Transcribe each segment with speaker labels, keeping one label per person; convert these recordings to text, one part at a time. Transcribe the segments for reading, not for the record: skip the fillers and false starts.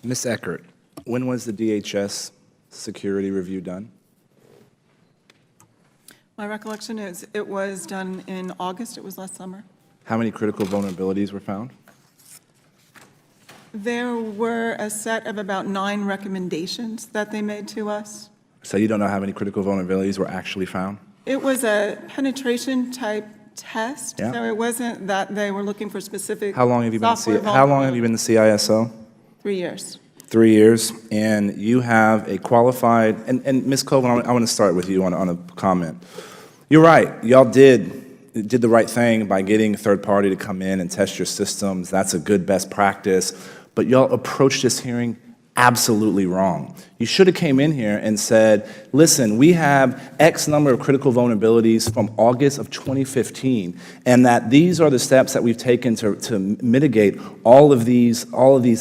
Speaker 1: Ms. Eckert, when was the DHS security review done?
Speaker 2: My recollection is it was done in August. It was last summer.
Speaker 1: How many critical vulnerabilities were found?
Speaker 2: There were a set of about 9 recommendations that they made to us.
Speaker 1: So you don't know how many critical vulnerabilities were actually found?
Speaker 2: It was a penetration type test,
Speaker 1: Yeah.
Speaker 2: so it wasn't that they were looking for specific
Speaker 1: How long have you been
Speaker 2: software
Speaker 1: how long have you been the CISO?
Speaker 2: 3 years.
Speaker 1: 3 years, and you have a qualified, and Ms. Colvin, I want to start with you on a comment. You're right, y'all did the right thing by getting a third party to come in and test your systems. That's a good best practice, but y'all approached this hearing absolutely wrong. You should have came in here and said, listen, we have X number of critical vulnerabilities from August of 2015, and that these are the steps that we've taken to mitigate all of these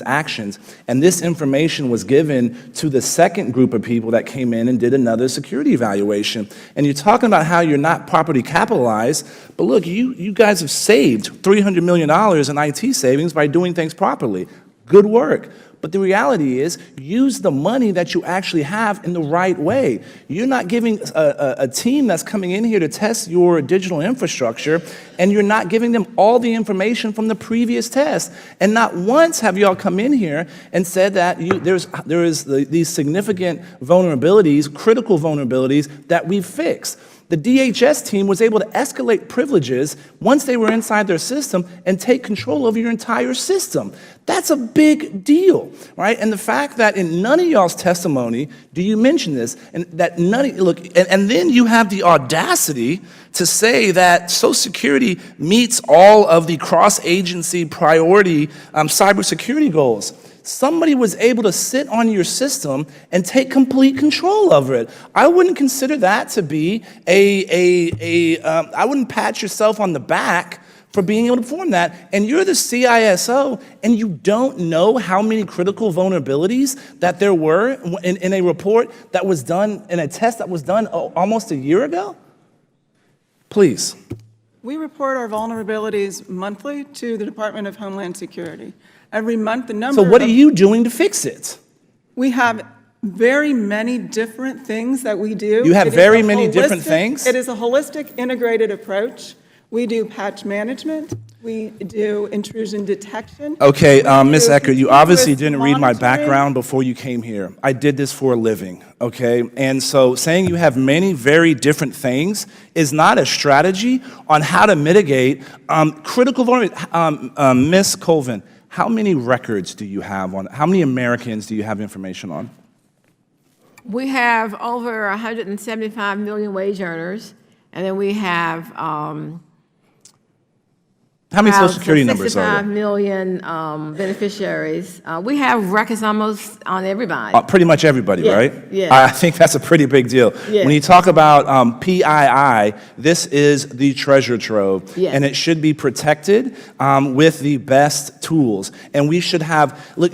Speaker 1: actions. And this information was given to the second group of people that came in and did another security evaluation. And you're talking about how you're not properly capitalized, but look, you guys have saved $300 million in IT savings by doing things properly. Good work. But the reality is, use the money that you actually have in the right way. You're not giving a team that's coming in here to test your digital infrastructure, and you're not giving them all the information from the previous test. And not once have y'all come in here and said that there is these significant vulnerabilities, critical vulnerabilities that we've fixed. The DHS team was able to escalate privileges once they were inside their system and take control of your entire system. That's a big deal, right? And the fact that in none of y'all's testimony do you mention this, and that and then you have the audacity to say that Social Security meets all of the cross-agency priority cybersecurity goals. Somebody was able to sit on your system and take complete control over it. I wouldn't consider that to be I wouldn't pat yourself on the back for being able to perform that. And you're the CISO, and you don't know how many critical vulnerabilities that there were in a report that was done, in a test that was done almost a year ago? Please.
Speaker 2: We report our vulnerabilities monthly to the Department of Homeland Security. Every month, the number
Speaker 1: So what are you doing to fix it?
Speaker 2: We have very many different things that we do.
Speaker 1: You have very many different things?
Speaker 2: It is a holistic, integrated approach. We do patch management. We do intrusion detection.
Speaker 1: Okay, Ms. Eckert, you obviously didn't read my background before you came here. I did this for a living, okay? And so saying you have many very different things is not a strategy on how to mitigate critical vulnerability. Ms. Colvin, how many records do you have on, how many Americans do you have information on?
Speaker 3: We have over 175 million wage earners, and then we have
Speaker 1: how many Social Security numbers are
Speaker 3: 65
Speaker 1: there?
Speaker 3: million beneficiaries. We have records almost on everybody.
Speaker 1: Pretty much everybody,
Speaker 3: Yes,
Speaker 1: right?
Speaker 3: yes.
Speaker 1: I think that's a pretty big deal.
Speaker 3: Yes.
Speaker 1: When you talk about PII, this is the treasure trove,
Speaker 3: Yes.
Speaker 1: and it should be protected with the best tools. And we should have, look,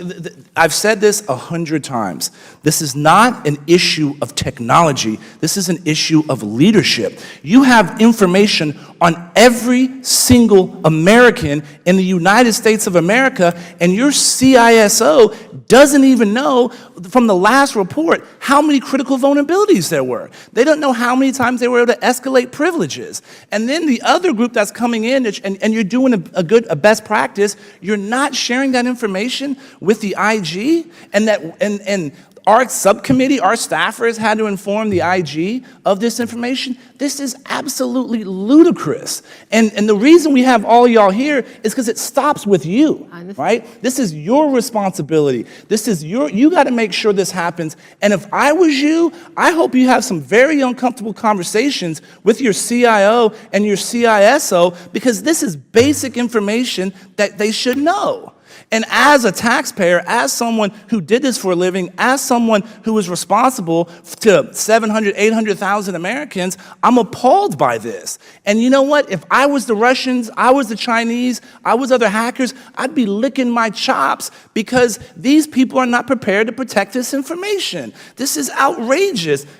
Speaker 1: I've said this 100 times. This is not an issue of technology. This is an issue of leadership. You have information on every single American in the United States of America, and your CISO doesn't even know from the last report how many critical vulnerabilities there were. They don't know how many times they were able to escalate privileges. And then the other group that's coming in, and you're doing a best practice, you're not sharing that information with the IG, and our subcommittee, our staffers had to inform the IG of this information. This is absolutely ludicrous. And the reason we have all y'all here is because it stops with you, right? This is your responsibility. This is you got to make sure this happens. And if I was you, I hope you have some very uncomfortable conversations with your CIO and your CISO, because this is basic information that they should know. And as a taxpayer, as someone who did this for a living, as someone who is responsible to 700, 800,000 Americans, I'm appalled by this. And you know what? If I was the Russians, I was the Chinese, I was other hackers, I'd be licking my chops, because these people are not prepared to protect this information. This is outrageous.